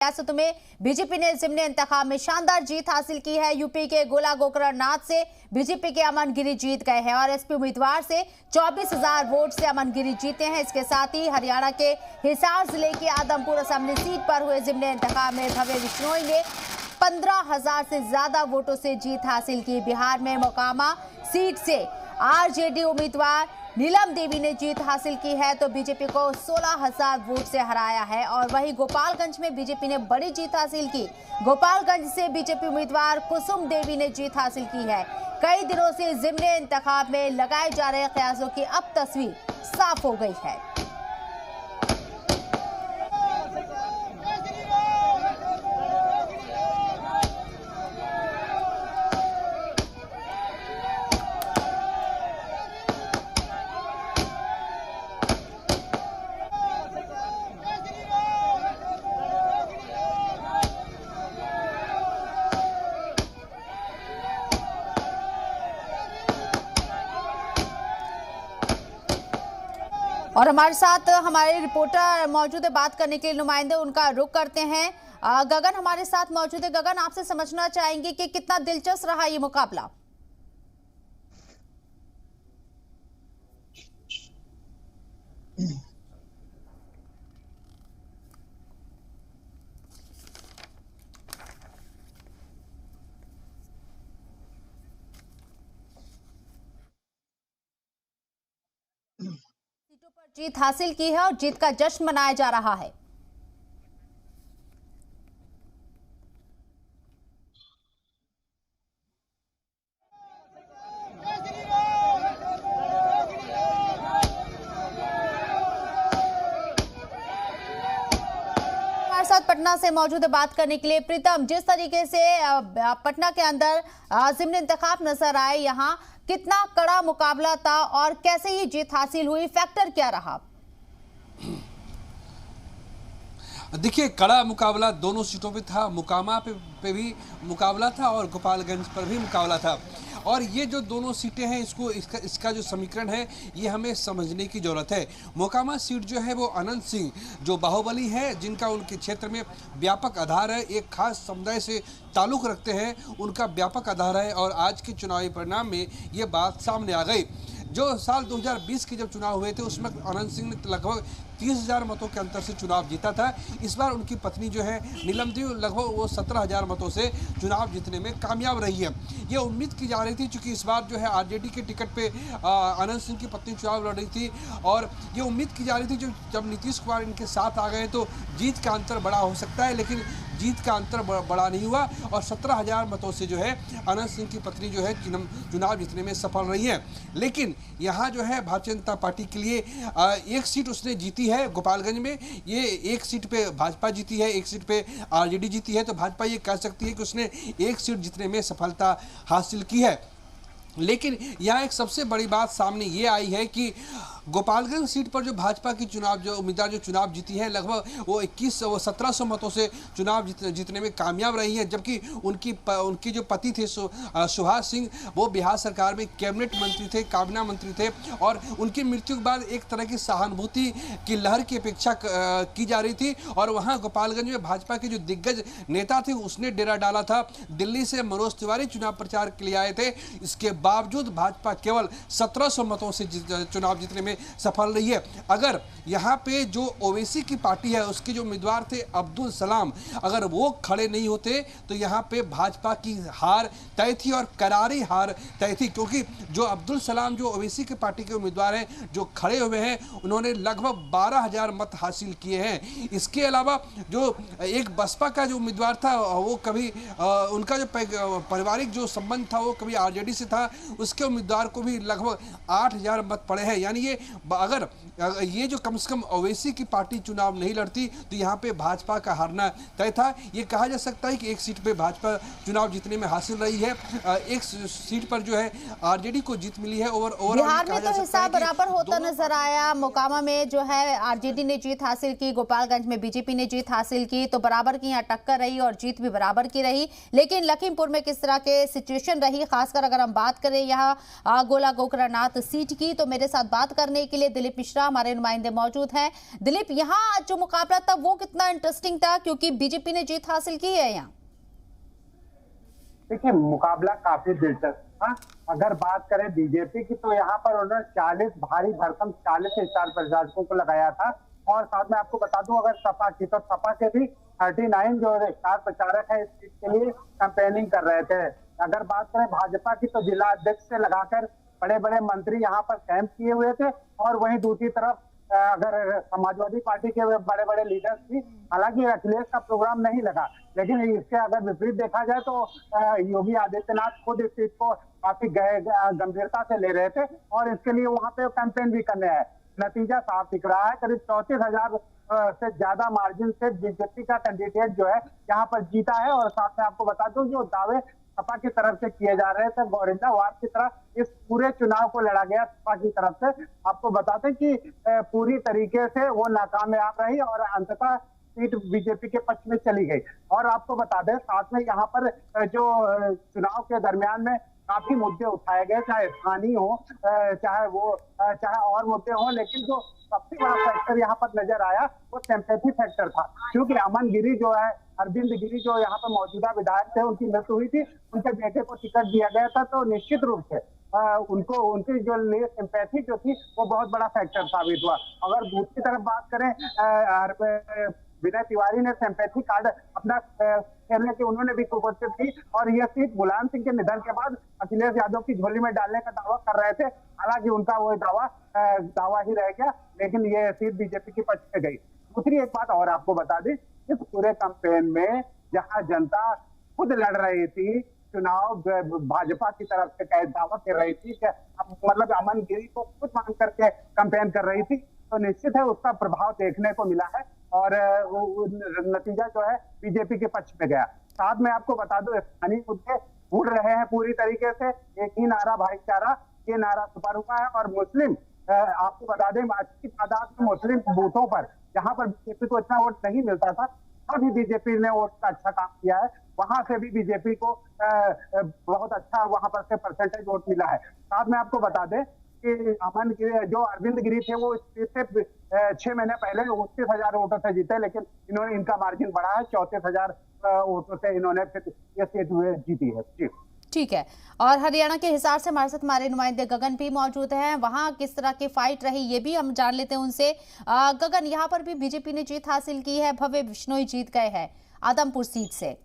रियासतों में बीजेपी ने ज़िमनी इंतखाब में शानदार जीत हासिल की है। यूपी के गोला गोकरणनाथ से बीजेपी के अमन गिरी जीत गए हैं और एसपी उम्मीदवार से 24,000 वोट से अमन गिरी जीते हैं। इसके साथ ही हरियाणा के हिसार जिले की आदमपुर असेंबली सीट पर हुए ज़िमनी इंतखाब में भव्य बिश्नोई ने 15,000 से ज्यादा वोटों से जीत हासिल की। बिहार में मोकामा सीट से आरजेडी उम्मीदवार नीलम देवी ने जीत हासिल की है तो बीजेपी को 16,000 वोट से हराया है। और वहीं गोपालगंज में बीजेपी ने बड़ी जीत हासिल की। गोपालगंज से बीजेपी उम्मीदवार कुसुम देवी ने जीत हासिल की है। कई दिनों से ज़िमनी इंतखाब में लगाए जा रहे कयासों की अब तस्वीर साफ हो गई है। और हमारे साथ हमारे रिपोर्टर मौजूद है, बात करने के लिए नुमाइंदे उनका रुख करते हैं। गगन हमारे साथ मौजूद है। गगन, आपसे समझना चाहेंगे कि कितना दिलचस्प रहा ये मुकाबला। सीटों पर जीत हासिल की है और जीत का जश्न मनाया जा रहा है। हमारे साथ पटना से मौजूद है बात करने के लिए प्रीतम। जिस तरीके से पटना के अंदर ज़िमनी इंतखाब नजर आए, यहाँ कितना कड़ा मुकाबला था और कैसे ये जीत हासिल हुई, फैक्टर क्या रहा? देखिए, कड़ा मुकाबला दोनों सीटों पे था। मोकामा पे भी मुकाबला था और गोपालगंज पर भी मुकाबला था। और ये जो दोनों सीटें हैं, इसका जो समीकरण है ये हमें समझने की ज़रूरत है। मोकामा सीट जो है वो अनंत सिंह जो बाहुबली है, जिनका उनके क्षेत्र में व्यापक आधार है, एक खास समुदाय से ताल्लुक़ रखते हैं, उनका व्यापक आधार है। और आज के चुनावी परिणाम में ये बात सामने आ गई। जो साल 2020 के जब चुनाव हुए थे उसमें अनंत सिंह ने लगभग 30,000 मतों के अंतर से चुनाव जीता था। इस बार उनकी पत्नी जो है नीलम देवी लगभग वो 17,000 मतों से चुनाव जीतने में कामयाब रही है। ये उम्मीद की जा रही थी, चूँकि इस बार जो है आरजेडी के टिकट पे अनंत सिंह की पत्नी चुनाव लड़ रही थी और ये उम्मीद की जा रही थी जब नीतीश कुमार इनके साथ आ गए तो जीत का अंतर बड़ा हो सकता है, लेकिन जीत का अंतर बड़ा नहीं हुआ और 17,000 मतों से जो है अनंत सिंह की पत्नी जो है चुनाव जीतने में सफल रही है। लेकिन यहाँ जो है भारतीय जनता पार्टी के लिए एक सीट उसने जीती है गोपालगंज में। ये एक सीट पे भाजपा जीती है, एक सीट पे आरजेडी जीती है, तो भाजपा ये कह सकती है कि उसने एक सीट जीतने में सफलता हासिल की है। लेकिन यहाँ एक सबसे बड़ी बात सामने ये आई है कि गोपालगंज सीट पर जो भाजपा की उम्मीदवार जो चुनाव जीती है, लगभग वो 1700 मतों से चुनाव जीतने में कामयाब रही है। जबकि उनकी जो पति थे सुभाष सिंह, वो बिहार सरकार में कैबिनेट मंत्री थे, काबीना मंत्री थे और उनकी मृत्यु के बाद एक तरह की सहानुभूति की लहर की अपेक्षा की जा रही थी। और वहाँ गोपालगंज में भाजपा के जो दिग्गज नेता थे उसने डेरा डाला था। दिल्ली से मनोज तिवारी चुनाव प्रचार के लिए आए थे। इसके बावजूद भाजपा केवल 1700 मतों से चुनाव जीतने में सफल रही है। अगर यहाँ पे जो ओवैसी की पार्टी है उसके जो उम्मीदवार थे अब्दुल सलाम, अगर वो खड़े नहीं होते तो यहाँ पे भाजपा की हार तय थी और करारी हार तय थी। क्योंकि जो अब्दुल सलाम जो ओवैसी की पार्टी के उम्मीदवार हैं जो खड़े हुए हैं, उन्होंने लगभग 12,000 मत हासिल किए हैं। इसके अलावा जो एक बसपा का जो उम्मीदवार था, वो कभी उनका जो पारिवारिक जो संबंध था वो कभी आरजेडी से था, उसके उम्मीदवार को भी लगभग 8,000 मत पड़े हैं। यानी ये अगर ये जो कम से कम ओवैसी की पार्टी चुनाव नहीं लड़ती तो यहाँ पे भाजपा का हारना तय था। ये कहा जा सकता है कि एक सीट पे भाजपा चुनाव जीतने में हासिल रही है, एक सीट पर जो है आरजेडी को जीत मिली है। बिहार में तो हिसाब बराबर होता नजर आया। मोकामा में जो है आरजेडी ने जीत हासिल की, गोपालगंज में बीजेपी ने जीत हासिल की, तो बराबर की यहाँ टक्कर रही और जीत भी बराबर की रही। लेकिन लखीमपुर में किस तरह के सिचुएशन रही, खासकर अगर हम बात बात करें यहाँ गोला गोकर्णनाथ सीट की, तो मेरे साथ बात करने के लिए दिलीप मिश्रा हमारे नुमाइंदे मौजूद हैं। दिलीप, यहाँ जो मुकाबला था वो कितना इंटरेस्टिंग था, क्योंकि बीजेपी ने जीत हासिल की है यहाँ? देखिए, मुकाबला काफी दिलचस्प था। अगर बात करें बीजेपी की, तो यहाँ पर उन्होंने 40 भारी भरकम 40 स्टार प्रचारकों को लगाया था। और साथ में आपको बता दूं, अगर सपा की, तो सपा के भी 39 जो स्टार प्रचारक है इस सीट के लिए कैंपेनिंग कर रहे थे। अगर बात करें भाजपा की, तो जिला अध्यक्ष से लगाकर बड़े बड़े मंत्री यहाँ पर कैंप किए हुए थे। और वहीं दूसरी तरफ अगर समाजवादी पार्टी के बड़े बड़े लीडर्स भी, हालांकि अखिलेश का प्रोग्राम नहीं लगा, लेकिन इसके अगर विपरीत देखा जाए तो योगी आदित्यनाथ खुद इस सीट को काफी गंभीरता से ले रहे थे और इसके लिए वहां पे कैंपेन भी करने आए। नतीजा साफ दिख रहा है, करीब 34,000 से ज्यादा मार्जिन से बीजेपी का कैंडिडेट जो है यहाँ पर जीता है। और साथ में आपको बता दूं, जो दावे सपा की तरफ से किए जा रहे थे गोरिल्ला वार की तरह इस पूरे चुनाव को लड़ा गया सपा की तरफ से, आपको बताते कि पूरी तरीके से वो नाकामयाब रही और अंततः सीट बीजेपी के पक्ष में चली गई। और आपको बता दें, साथ में यहाँ पर जो चुनाव के दरमियान में काफी मुद्दे उठाए गए, चाहे स्थानीय हो, चाहे और मुद्दे हो, लेकिन जो सबसे बड़ा फैक्टर यहाँ पर नजर आया वो सिंपैथी फैक्टर था। क्योंकि अमन गिरी जो है, अरविंद गिरी जो यहाँ पर मौजूदा विधायक थे, उनकी मृत्यु हुई थी, उनके बेटे को टिकट दिया गया था, तो निश्चित रूप से उनको उनकी जो लिए सिंपैथी जो थी वो बहुत बड़ा फैक्टर साबित हुआ। अगर दूसरी तरफ बात करें, विनय तिवारी ने सिंपैथी कार्ड अपना खेलने की उन्होंने भी कोशिश की और यह सीट मुलायम सिंह के निधन के बाद अखिलेश यादव की झोली में डालने का दावा कर रहे थे। हालांकि उनका वो दावा ही रह गया, लेकिन ये सीट बीजेपी के पक्ष में गई। दूसरी एक बात और आपको बता दें, इस पूरे कैंपेन में जहां जनता खुद लड़ रही थी चुनाव, भाजपा की तरफ से दावा कर रही थी, मतलब अमन गिरी को खुद मांग करके कैंपेन कर रही थी, तो निश्चित है उसका प्रभाव देखने को मिला है और नतीजा जो है बीजेपी के पक्ष में गया। साथ में आपको बता दो, स्थानीय मुद्दे उड़ रहे हैं पूरी तरीके से। एक ही नारा भाईचारा, ये नारा छुपा हुआ है। और मुस्लिम, आपको बता दें, अच्छी तादाद में मुस्लिम बूथों पर जहां पर बीजेपी को इतना वोट नहीं मिलता था, अभी बीजेपी ने वोट का अच्छा काम किया है, वहां से भी बीजेपी को बहुत अच्छा वहां पर से परसेंटेज वोट मिला है। साथ में आपको बता दें कि अमन गिरी, जो अरविंद गिरी थे, वो से 6 महीने पहले 29,000 वोटों से जीते, लेकिन इन्होंने इनका मार्जिन बढ़ा है, 34,000 वोटों से इन्होंने फिर ये सीट जीती है। जी ठीक है। और हरियाणा के हिसार से हमारे साथ हमारे नुमाइंदे गगन भी मौजूद हैं, वहां किस तरह की फाइट रही ये भी हम जान लेते हैं उनसे। गगन, यहाँ पर भी बीजेपी ने जीत हासिल की है, भव्य बिश्नोई जीत गए हैं आदमपुर सीट से।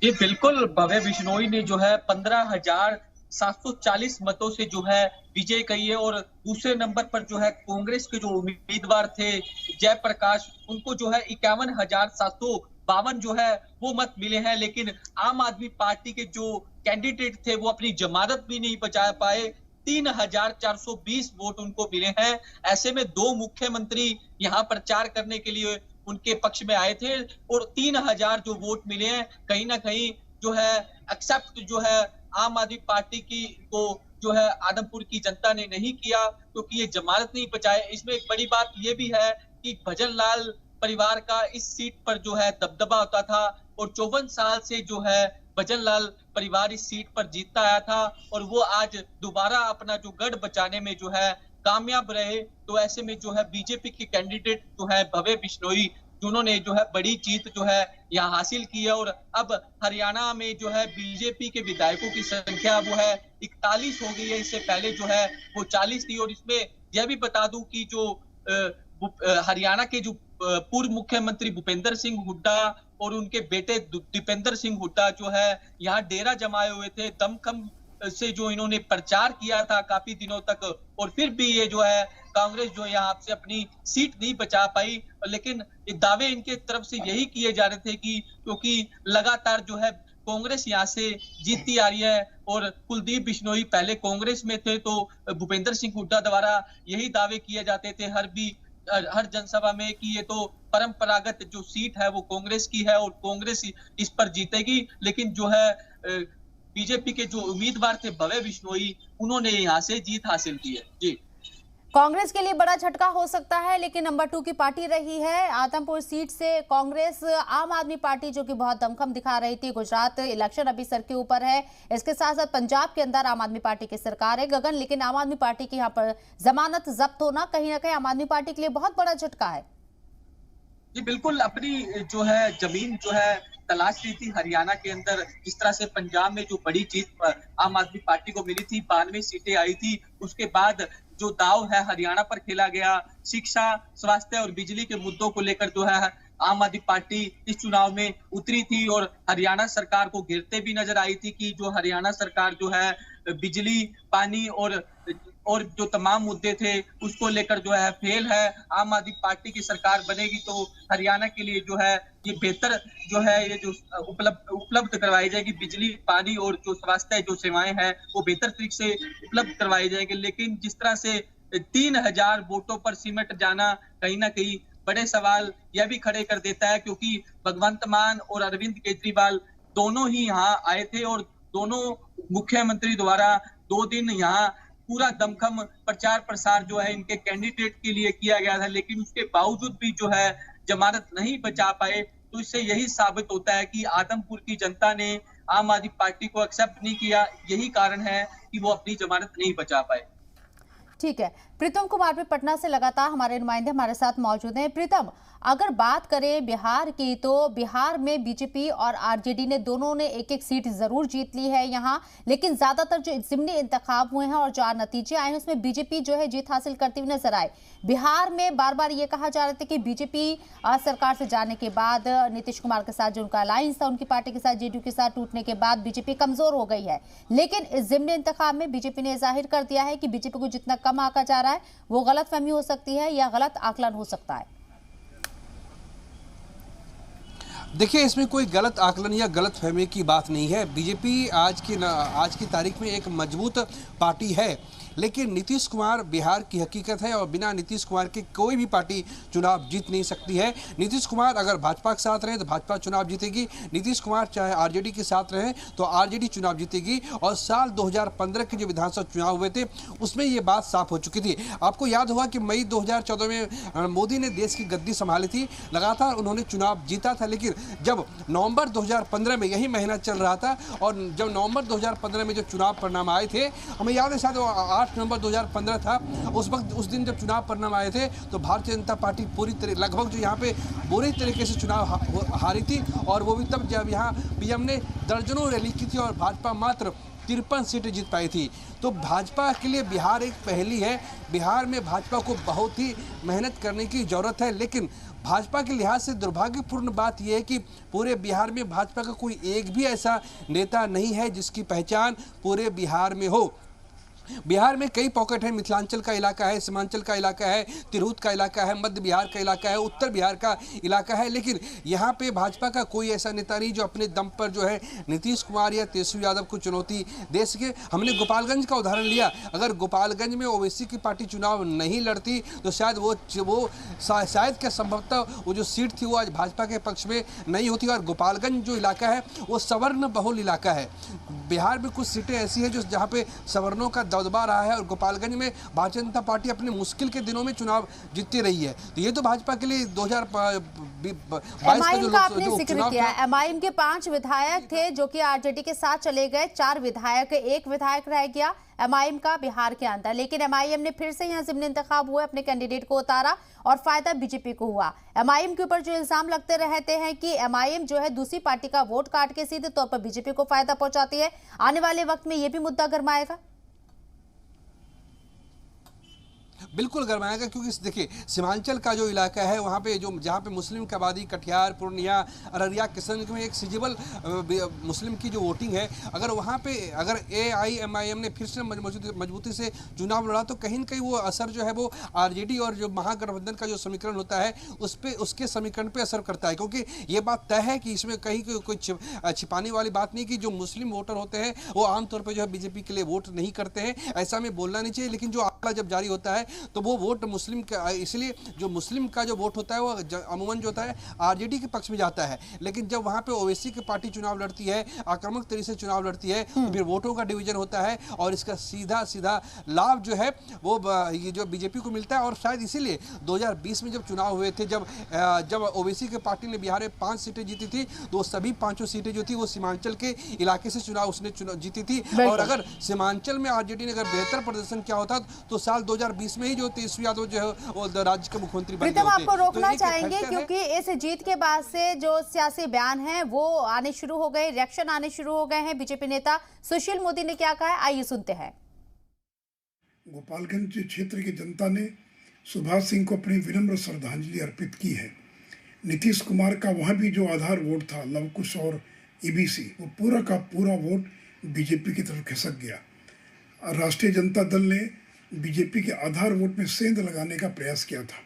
ये बिल्कुल, भव्य बिश्नोई ने जो है 15,740 मतों से जो है विजय कही है। और दूसरे नंबर पर जो है कांग्रेस के जो उम्मीदवार थे जयप्रकाश, उनको जो है 51,752 जो है वो मत मिले हैं। लेकिन आम आदमी पार्टी के जो कैंडिडेट थे वो अपनी जमानत भी नहीं बचा पाए, 3,420 वोट उनको मिले हैं। ऐसे में 2 मुख्यमंत्री यहाँ प्रचार करने के लिए उनके पक्ष में आए थे और 3,000 जो वोट मिले हैं, कहीं ना कहीं जो है एक्सेप्ट जो है आम आदमी पार्टी की को जो है आदमपुर की जनता ने नहीं किया, क्योंकि ये जमानत नहीं बचाए। इसमें एक बड़ी बात ये भी है कि भजन लाल परिवार का इस सीट पर जो है दबदबा होता था और 54 साल से जो है भजन लाल परिवार इस सीट पर जीतता आया था और वो आज दोबारा अपना जो गढ़ बचाने में जो है कामयाब रहे। तो ऐसे में जो है बीजेपी के कैंडिडेट जो है भव्य बिश्नोई, जिन्होंने जो है बड़ी जीत जो है यहाँ हासिल की है। और अब हरियाणा में जो है बीजेपी के विधायकों की संख्या वो है 41 हो गई है, इससे पहले जो है वो 40 थी। और इसमें यह भी बता दूं कि जो हरियाणा के जो पूर्व मुख्यमंत्री भूपेंद्र सिंह हुड्डा और उनके बेटे दीपेंद्र सिंह हुड्डा जो है यहाँ डेरा जमाए हुए थे, दमखम से जो इन्होंने प्रचार किया था काफी दिनों तक, और फिर भी ये जो है कांग्रेस जो यहाँ से अपनी सीट नहीं बचा पाई। लेकिन दावे इनके तरफ से यही किए जा रहे थे कि क्योंकि लगातार जो है कांग्रेस यहाँ से जीतती आ रही है और कुलदीप बिश्नोई पहले कांग्रेस में थे, तो भूपेंद्र सिंह हुड्डा द्वारा यही दावे किए जाते थे हर जनसभा में कि ये तो परंपरागत जो सीट है वो कांग्रेस की है और कांग्रेस इस पर जीतेगी। लेकिन जो है बीजेपी के जो उम्मीदवार थे भव्य बिश्नोई, उन्होंने यहाँ से जीत हासिल की है। जी कांग्रेस के लिए बड़ा झटका हो सकता है, लेकिन नंबर 2 की पार्टी रही है आदमपुर सीट से कांग्रेस। आम आदमी पार्टी जो कि बहुत दमखम दिखा रही थी, गुजरात इलेक्शन अभी सर के ऊपर है, इसके साथ साथ पंजाब के अंदर आम आदमी पार्टी की सरकार है गगन, लेकिन आम आदमी पार्टी की यहाँ पर जमानत जब्त होना कहीं ना कहीं आम आदमी पार्टी के लिए बहुत बड़ा झटका है। जी बिल्कुल, अपनी जो है जमीन जो है तलाश रही थी हरियाणा के अंदर। जिस तरह से पंजाब में जो बड़ी जीत आम आदमी पार्टी को मिली थी, 92 सीटें आई थी, उसके बाद जो दाव है हरियाणा पर खेला गया, शिक्षा, स्वास्थ्य और बिजली के मुद्दों को लेकर जो है आम आदमी पार्टी इस चुनाव में उतरी थी और हरियाणा सरकार को घेरते भी नजर आई थी कि जो हरियाणा सरकार जो है बिजली, पानी और जो तमाम मुद्दे थे उसको लेकर जो है फेल है। आम आदमी पार्टी की सरकार बनेगी तो हरियाणा के लिए जो है ये बेहतर जो है ये जो उपलब्ध करवाई जाएगी, बिजली, पानी और जो स्वास्थ्य जो सेवाएं हैं वो बेहतर तरीके से उपलब्ध करवाई जाएंगे। लेकिन जिस तरह से 3000 वोटों पर सिमट जाना कहीं ना कहीं बड़े सवाल यह भी खड़े कर देता है, क्योंकि भगवंत मान और अरविंद केजरीवाल दोनों ही यहाँ आए थे और दोनों मुख्यमंत्री द्वारा 2 दिन यहाँ पूरा दमखम प्रचार प्रसार जो है इनके कैंडिडेट के लिए किया गया था, लेकिन उसके बावजूद भी जो है जमानत नहीं बचा पाए। तो इससे यही साबित होता है कि आदमपुर की जनता ने आम आदमी पार्टी को एक्सेप्ट नहीं किया, यही कारण है कि वो अपनी जमानत नहीं बचा पाए। ठीक है, प्रीतम कुमार भी पटना से लगातार हमारे नुमाइंदे हमारे साथ मौजूद हैं। प्रीतम, अगर बात करें बिहार की, तो बिहार में बीजेपी और आरजेडी ने दोनों ने एक एक सीट जरूर जीत ली है यहाँ, लेकिन ज्यादातर जो जिमनी इंतखाब हुए हैं और जो नतीजे आए हैं उसमें बीजेपी जो है जीत हासिल करती हुई नजर आए। बिहार में बार बार ये कहा जा रहा था कि बीजेपी सरकार से जाने के बाद नीतीश कुमार के साथ जो उनका अलायंस था उनकी पार्टी के साथ, जेडीयू के साथ टूटने के बाद बीजेपी कमजोर हो गई है, लेकिन इस जिमनी इंतखाब में बीजेपी ने जाहिर कर दिया है कि बीजेपी को जितना कम आंका जा रहा है वो गलतफहमी हो सकती है या गलत आकलन हो सकता है। देखिए, इसमें कोई गलत आकलन या गलत फहमी की बात नहीं है। बीजेपी आज की तारीख में एक मजबूत पार्टी है, लेकिन नीतीश कुमार बिहार की हकीकत है और बिना नीतीश कुमार के कोई भी पार्टी चुनाव जीत नहीं सकती है। नीतीश कुमार अगर भाजपा के साथ रहे तो भाजपा चुनाव जीतेगी, नीतीश कुमार चाहे आरजेडी के साथ रहे तो आरजेडी चुनाव जीतेगी। और साल 2015 के जो विधानसभा चुनाव हुए थे उसमें ये बात साफ हो चुकी थी। आपको याद होगा कि मई 2014 में मोदी ने देश की गद्दी संभाली थी, लगातार उन्होंने चुनाव जीता था, लेकिन जब नवंबर 2015 में यही महीना चल रहा था और जब नवंबर 2015 में जो चुनाव परिणाम आए थे, हमें याद है शायद 8 नवंबर 2015 था, उस दिन जब चुनाव परिणाम आए थे तो भारतीय जनता पार्टी पूरी तरह लगभग जो यहाँ पे बुरी तरीके से चुनाव हारी थी, और वो भी तब जब यहाँ पीएम ने दर्जनों रैली की थी और भाजपा मात्र 53 सीटें जीत पाई थी। तो भाजपा के लिए बिहार एक पहेली है। बिहार में भाजपा को बहुत ही मेहनत करने की ज़रूरत है, लेकिन भाजपा के लिहाज से दुर्भाग्यपूर्ण बात यह है कि पूरे बिहार में भाजपा का कोई एक भी ऐसा नेता नहीं है जिसकी पहचान पूरे बिहार में हो। बिहार में कई पॉकेट है, मिथिलांचल का इलाका है, सीमांचल का इलाका है, तिरहुत का इलाका है, मध्य बिहार का इलाका है, उत्तर बिहार का इलाका है, लेकिन यहाँ पे भाजपा का कोई ऐसा नेता नहीं जो अपने दम पर जो है नीतीश कुमार या तेजस्वी यादव को चुनौती दे सके। हमने गोपालगंज का उदाहरण लिया, अगर गोपालगंज में ओवैसी की पार्टी चुनाव नहीं लड़ती तो शायद वो शायद क्या संभवतः वो जो सीट थी वो आज भाजपा के पक्ष में नहीं होती। और गोपालगंज जो इलाका है वो सवर्ण बहुल इलाका है। बिहार में कुछ सीटें ऐसी हैं जो जहाँ पे सवर्णों का दबदबा रहा है और गोपालगंज में भारतीय जनता पार्टी अपने मुश्किल के दिनों में चुनाव जीतती रही है। तो ये तो भाजपा के लिए 2022 का जो आपने जिक्र किया, एमआईएम के 5 विधायक थे जो कि आरजेडी के साथ चले गए, 4 विधायक, 1 विधायक रह गया एमआईएम का बिहार के अंदर, लेकिन एमआईएम ने फिर से यहाँ जिमनी इंतखाब हुए, अपने कैंडिडेट को उतारा और फायदा बीजेपी को हुआ। एमआईएम के ऊपर जो इल्जाम लगते रहते हैं कि एमआईएम जो है दूसरी पार्टी का वोट काट के सीधे तौर पर बीजेपी को फायदा पहुंचाती है, आने वाले वक्त में यह भी मुद्दा गरमाएगा। बिल्कुल गरमाएगा, क्योंकि देखिए सीमांचल का जो इलाका है वहाँ पे जो जहाँ पे मुस्लिम की आबादी, कटिहार, पूर्णिया, अररिया, किशनगंज में एक सिजिबल मुस्लिम की जो वोटिंग है, अगर वहाँ पे अगर एआईएमआईएम ने फिर से मजबूती से चुनाव लड़ा तो कहीं न कहीं वो असर जो है वो आरजेडी और जो महागठबंधन का जो समीकरण होता है उसके समीकरण पर असर करता है। क्योंकि ये बात तय है कि इसमें कहीं कोई छिपाने वाली बात नहीं कि जो मुस्लिम वोटर होते हैं वो आमतौर पर जो है बीजेपी के लिए वोट नहीं करते हैं, ऐसा में बोलना नहीं चाहिए। लेकिन जो आंकड़ा जब जारी होता है तो वो वोट मुस्लिम का, इसलिए जो मुस्लिम का जो वोट होता है वो अमूमन जो होता है आरजेडी के पक्ष में जाता है। लेकिन जब वहां पे ओवैसी की पार्टी चुनाव लड़ती है, आक्रामक तरीके से चुनाव लड़ती है, तो फिर वोटों का डिवीजन होता है और इसका सीधा सीधा लाभ जो है वो ये जो बीजेपी को मिलता है। और शायद इसीलिए 2020 में जब चुनाव हुए थे, जब ओवैसी के पार्टी ने बिहार में 5 सीटें जीती थी, तो वो सभी 5 सीटें जो थी वो सीमांचल के इलाके से चुनाव उसने जीती थी। और अगर सीमांचल में आरजेडी ने अगर बेहतर प्रदर्शन किया होता तो साल 2020 में ही जो तेजस्वी यादव जो है वो राज्य के मुख्यमंत्री बन गए होते। आपको रोकना चाहेंगे क्योंकि इस जीत के बाद से जो सियासी बयान हैं वो आने शुरू हो गए, रिएक्शन आने शुरू हो गए हैं। बीजेपी नेता सुशील मोदी ने क्या कहा है, आइए सुनते हैं। गोपालगंज क्षेत्र की जनता ने सुभाष सिंह को अपनी विनम्र श्रद्धांजलि अर्पित की है। नीतीश कुमार का वहाँ भी जो आधार वोट था, लवकुश और ईबीसी, वो पूरा का पूरा वोट बीजेपी की तरफ खिसक गया। राष्ट्रीय जनता दल ने बीजेपी के आधार वोट में सेंध लगाने का प्रयास किया था,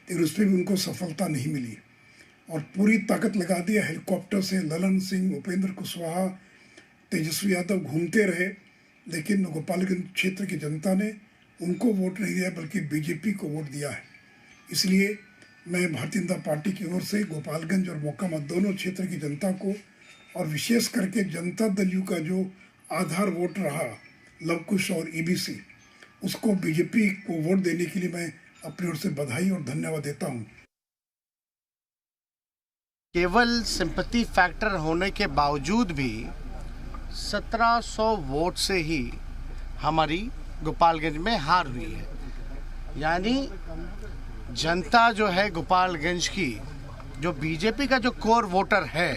लेकिन उसमें भी उनको सफलता नहीं मिली और पूरी ताकत लगा दिया। हेलीकॉप्टर से ललन सिंह, उपेंद्र कुशवाहा, तेजस्वी यादव घूमते रहे, लेकिन गोपालगंज क्षेत्र की जनता ने उनको वोट नहीं दिया बल्कि बीजेपी को वोट दिया है। इसलिए मैं भारतीय जनता पार्टी की ओर से गोपालगंज और मोकामा दोनों क्षेत्र की जनता को और विशेष करके जनता दल यू का जो आधार वोट रहा लवकुश और ईबीसी, उसको बीजेपी को वोट देने के लिए मैं अपनी ओर से बधाई और धन्यवाद देता हूँ। केवल सिंपैथी फैक्टर होने के बावजूद भी 1700 वोट से ही हमारी गोपालगंज में हार हुई है। यानी जनता जो है गोपालगंज की, जो बीजेपी का जो कोर वोटर है,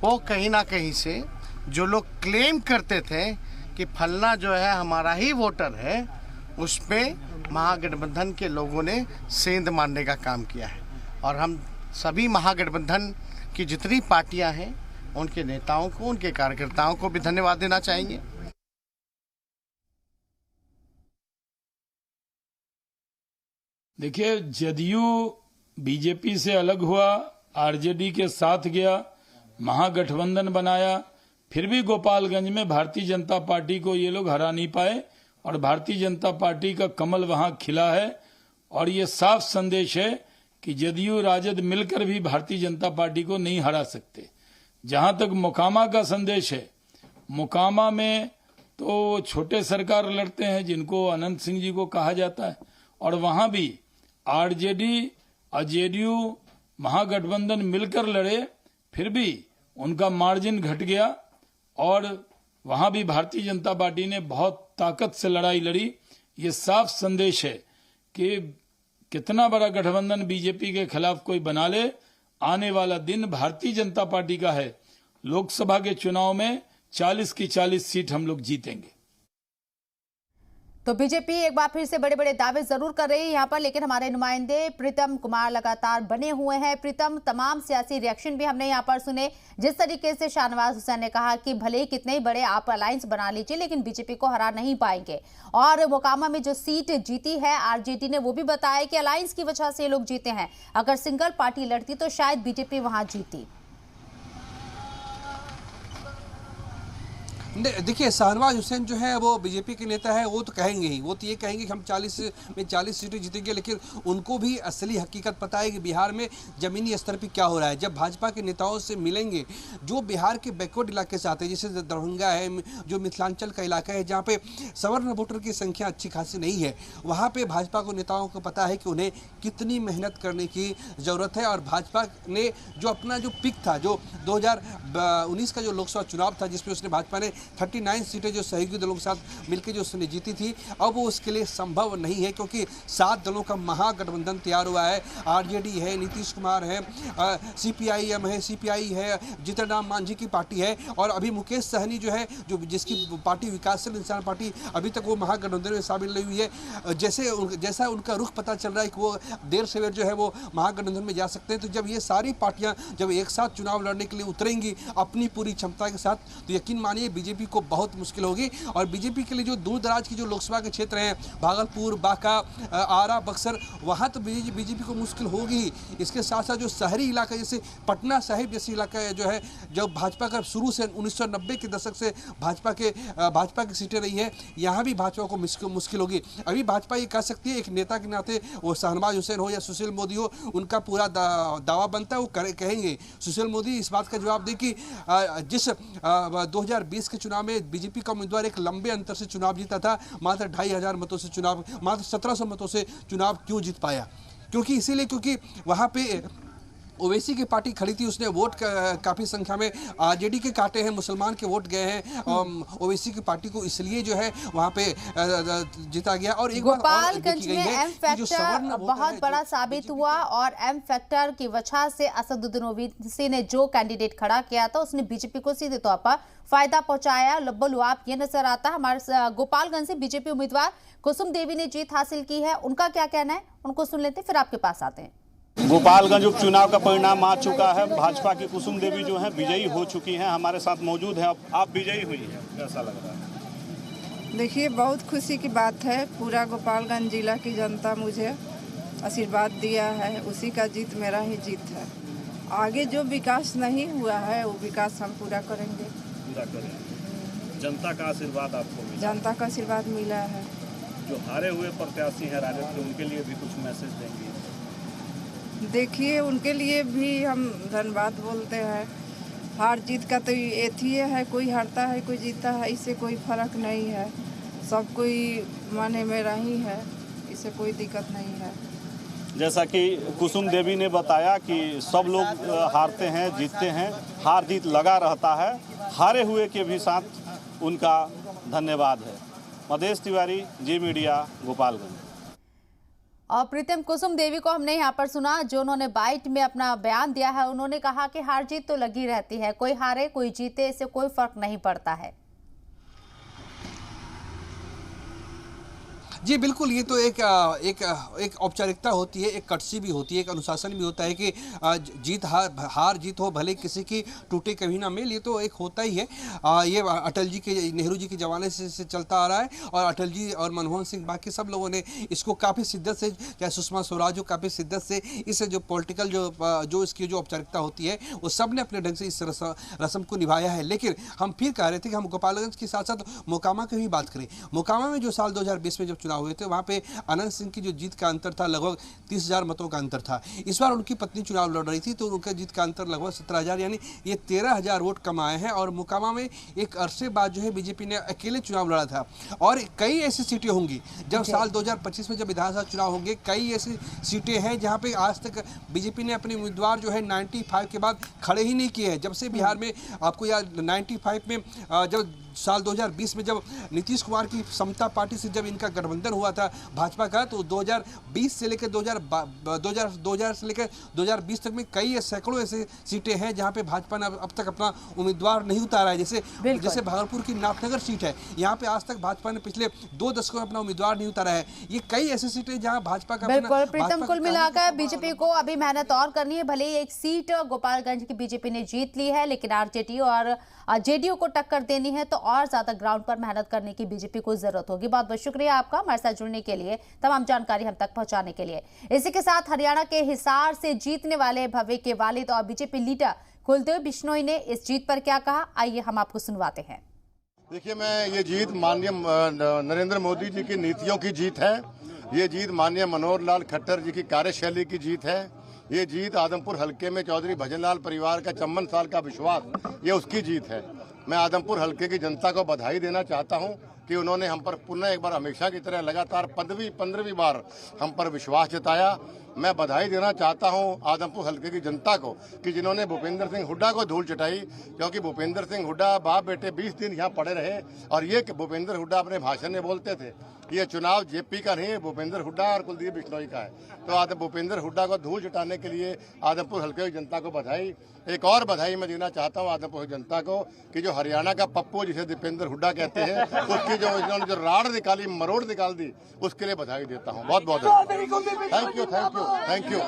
वो कहीं ना कहीं से जो लोग क्लेम करते थे कि फलना जो है हमारा ही वोटर है, उसमें महागठबंधन के लोगों ने सेंध मारने का काम किया है। और हम सभी महागठबंधन की जितनी पार्टियां हैं उनके नेताओं को, उनके कार्यकर्ताओं को भी धन्यवाद देना चाहेंगे। देखिए, जदयू बीजेपी से अलग हुआ, आरजेडी के साथ गया, महागठबंधन बनाया, फिर भी गोपालगंज में भारतीय जनता पार्टी को ये लोग हरा नहीं पाए और भारतीय जनता पार्टी का कमल वहां खिला है। और ये साफ संदेश है कि जदयू राजद मिलकर भी भारतीय जनता पार्टी को नहीं हरा सकते। जहां तक मोकामा का संदेश है, मोकामा में तो छोटे सरकार लड़ते हैं जिनको अनंत सिंह जी को कहा जाता है, और वहां भी आरजेडी और जेडीयू महागठबंधन मिलकर लड़े, फिर भी उनका मार्जिन घट गया और वहां भी भारतीय जनता पार्टी ने बहुत ताकत से लड़ाई लड़ी। ये साफ संदेश है कि कितना बड़ा गठबंधन बीजेपी के खिलाफ कोई बना ले, आने वाला दिन भारतीय जनता पार्टी का है। लोकसभा के चुनाव में 40 की 40 सीट हम लोग जीतेंगे। तो बीजेपी एक बार फिर से बड़े बड़े दावे जरूर कर रही है यहाँ पर, लेकिन हमारे नुमाइंदे प्रीतम कुमार लगातार बने हुए हैं। प्रीतम, तमाम सियासी रिएक्शन भी हमने यहाँ पर सुने। जिस तरीके से शाहनवाज हुसैन ने कहा कि भले ही कितने ही बड़े आप अलायंस बना लीजिए लेकिन बीजेपी को हरा नहीं पाएंगे, और मोकामा में जो सीट जीती है आरजेडी ने, वो भी बताया कि अलायंस की वजह से ये लोग जीते हैं। अगर सिंगल पार्टी लड़ती तो शायद बीजेपी वहां जीती। देखिए, शाहनवाज हुसैन जो है वो बीजेपी के नेता है, वो तो कहेंगे ही, वो तो ये कहेंगे कि हम 40 में 40 सीटें जीतेंगे, लेकिन उनको भी असली हकीकत पता है कि बिहार में ज़मीनी स्तर पर क्या हो रहा है। जब भाजपा के नेताओं से मिलेंगे जो बिहार के बैकवर्ड इलाके से आते हैं, जैसे दरभंगा है, जो मिथिलांचल का इलाका है जहाँ पे सवर्ण वोटर की संख्या अच्छी खासी नहीं है, वहाँ पर भाजपा को नेताओं को पता है कि उन्हें कितनी मेहनत करने की ज़रूरत है। और भाजपा ने जो अपना जो पिक था, जो 2019 का जो लोकसभा चुनाव था जिसमें उसने भाजपा ने 39 सीटें जो सहयोगी दलों के साथ मिलकर जो उसने जीती थी, अब वो उसके लिए संभव नहीं है क्योंकि 7 दलों का महागठबंधन तैयार हुआ है। आरजेडी है, नीतीश कुमार है, सीपीआईएम है, सीपीआई है, जीतन राम मांझी की पार्टी है, और अभी मुकेश सहनी जो है, जो जिसकी पार्टी विकासशील इंसान पार्टी, अभी तक वो महागठबंधन में शामिल नहीं हुई है। जैसा उनका रुख पता चल रहा है कि वो देर सवेर जो है वो महागठबंधन में जा सकते हैं। तो जब ये सारी पार्टियां जब एक साथ चुनाव लड़ने के लिए उतरेंगी अपनी पूरी क्षमता के साथ, तो यकीन मानिए बीजेपी बीजेपी को बहुत मुश्किल होगी। और बीजेपी के लिए जो दूर दराज की जो लोकसभा के क्षेत्र हैं, भागलपुर, बांका, आरा, बक्सर, वहाँ तो बीजेपी को मुश्किल होगी। इसके साथ साथ जो शहरी इलाका जैसे पटना साहिब जैसे इलाका जो है, जो भाजपा का शुरू से 1990 के दशक से भाजपा की सीटें रही है, यहाँ भी भाजपा को मुश्किल होगी। अभी भाजपा ये कह सकती है, एक नेता के नाते, वो शहनवाज हुसैन हो या सुशील मोदी हो, उनका पूरा दावा बनता है, वो कहेंगे। सुशील मोदी इस बात का जवाब दे कि जिस 2020 के चुनाव में बीजेपी का उम्मीदवार एक लंबे अंतर से चुनाव जीता था, मात्र 2500 मतों से चुनाव, मात्र 1700 मतों से चुनाव क्यों जीत पाया? क्योंकि वहाँ पे ओवैसी की पार्टी खड़ी थी, उसने वोट काफ़ी संख्या में आरजेडी के काटे हैं, मुसलमान के वोट गए हैं ओवैसी की पार्टी को, इसलिए जो है वहाँ पे जीता गया। और एक गोपालगंज में एम फैक्टर बहुत बड़ा साबित हुआ और एम फैक्टर की वजह से असदुद्दीन ओवैसी ने जो कैंडिडेट खड़ा किया था उसने बीजेपी को सीधे तौर पर फायदा पहुंचाया। लब्बल आप ये नजर आता है। हमारे गोपालगंज से बीजेपी उम्मीदवार कुसुम देवी ने जीत हासिल की है, उनका क्या कहना है उनको सुन लेते, फिर आपके पास आते हैं। गोपालगंज उपचुनाव का परिणाम आ चुका है। भाजपा की कुसुम देवी जो है विजयी हो चुकी हैं, हमारे साथ मौजूद हैं। आप विजयी हुई हैं, कैसा लग रहा है? देखिए, बहुत खुशी की बात है। पूरा गोपालगंज जिला की जनता मुझे आशीर्वाद दिया है, उसी का जीत मेरा ही जीत है। आगे जो विकास नहीं हुआ है वो विकास हम पूरा करेंगे। जनता का आशीर्वाद आपको मिला? जनता का आशीर्वाद मिला है। जो हारे हुए प्रत्याशी हैं राजद के, उनके लिए भी कुछ मैसेज देंगे? देखिए, उनके लिए भी हम धन्यवाद बोलते हैं। हार जीत का तो एथी है, कोई हारता है कोई जीतता है, इससे कोई फर्क नहीं है। सब कोई माने मेरा ही है, इससे कोई दिक्कत नहीं है। जैसा कि कुसुम देवी ने बताया कि सब लोग हारते हैं जीतते हैं, हार जीत लगा रहता है। हारे हुए के भी साथ उनका धन्यवाद है। मधेश तिवारी, जी मीडिया, गोपालगंज। और प्रीतम, कुसुम देवी को हमने यहाँ पर सुना, जो उन्होंने बाइट में अपना बयान दिया है। उन्होंने कहा कि हार जीत तो लगी रहती है, कोई हारे कोई जीते, इससे कोई फर्क नहीं पड़ता है। जी बिल्कुल, ये तो एक औपचारिकता होती है, एक कटसी भी होती है, एक अनुशासन भी होता है कि जीत हार जीत हो, भले किसी की टूटे कभी ना मिल, ये तो एक होता ही है। ये अटल जी के, नेहरू जी के ज़माने से चलता आ रहा है और अटल जी और मनमोहन सिंह, बाकी सब लोगों ने इसको काफ़ी शिद्दत से, चाहे सुषमा स्वराज हो, काफ़ी शिद्दत से इस जो पॉलिटिकल जो इसकी जो औपचारिकता होती है, वो सब ने अपने ढंग से इस रस्म को निभाया है। लेकिन हम फिर कह रहे थे कि हम गोपालगंज के साथ साथ मोकामा की भी बात करें। मोकामा में जो साल 2020 में जब हुए थे, वहां पे अनंत सिंह की जो जीत का अंतर था लगभग 30,000 मतों का अंतर था। इस बार उनकी पत्नी चुनाव लड़ रही थी तो उनका जीत का अंतर लगभग 17,000, यानी ये 13,000 वोट कम आए हैं। और मोकामा में एक अरसे बाद जो है बीजेपी ने अकेले चुनाव लड़ा था। और कई ऐसी सीटें होंगी जब साल 2025 में जब विधानसभा चुनाव होंगे, कई ऐसी सीटें हैं जहाँ पे आज तक बीजेपी ने अपने उम्मीदवार जो है 95 के बाद खड़े ही नहीं किए हैं। जब से बिहार में, आपको याद 95 में जब साल 2020 में जब नीतीश कुमार की समता पार्टी से जब इनका गठबंधन हुआ था भाजपा का, तो 2020 से लेकर 2000 से लेकर 2020 तक में कई सैकड़ों ऐसे सीटें हैं जहां पे भाजपा ने अब तक अपना उम्मीदवार नहीं उतारा है। जैसे भागलपुर की नाथनगर सीट है, यहाँ पे आज तक भाजपा ने पिछले 2 दशकों में अपना उम्मीदवार नहीं उतारा है। ये कई ऐसी सीटें जहाँ भाजपा का, बिल्कुल प्रीतम, कुल मिलाकर बीजेपी को अभी मेहनत और करनी है। भले ही एक सीट गोपालगंज की बीजेपी ने जीत ली है, लेकिन आरजेडी और जेडीयू को टक्कर देनी है तो और ज्यादा ग्राउंड पर मेहनत करने की बीजेपी को जरूरत होगी। बहुत बहुत शुक्रिया आपका हमारे साथ जुड़ने के लिए, तमाम जानकारी हम तक पहुंचाने के लिए। इसी के साथ हरियाणा के हिसार से जीतने वाले भव्य के वालिद और बीजेपी लीडर कुलदेव बिश्नोई ने इस जीत पर क्या कहा, आइए हम आपको सुनवाते हैं। देखिए, मैं ये जीत माननीय नरेंद्र मोदी जी की नीतियों की जीत है। ये जीत माननीय मनोहर लाल खट्टर जी की कार्यशैली की जीत है। ये जीत आदमपुर हलके में चौधरी भजनलाल परिवार का 54 साल का विश्वास, ये उसकी जीत है। मैं आदमपुर हलके की जनता को बधाई देना चाहता हूं कि उन्होंने हम पर पुनः एक बार हमेशा की तरह लगातार 15वीं बार हम पर विश्वास जताया। मैं बधाई देना चाहता हूं आदमपुर हलके की जनता को कि जिन्होंने भूपेंद्र सिंह हुड्डा को धूल चटाई, क्योंकि भूपेंद्र सिंह हुड्डा बाप बेटे 20 दिन यहाँ पड़े रहे। और ये भूपेंद्र हुड्डा अपने भाषण में बोलते थे, ये चुनाव जेपी का नहीं है, भूपेंद्र हुड्डा और कुलदीप बिश्नोई का है। तो भूपेंद्र हुड्डा को धूल चटाने के लिए आदमपुर हलके की जनता को बधाई। एक और बधाई मैं देना चाहता हूँ आदमपुर की जनता को कि जो हरियाणा का पप्पू जिसे दीपेंद्र हुड्डा कहते हैं, उसकी जो इन्होंने जो राड़ निकाली, मरोड़ निकाल दी, उसके लिए बधाई देता हूँ। बहुत बहुत थैंक यू।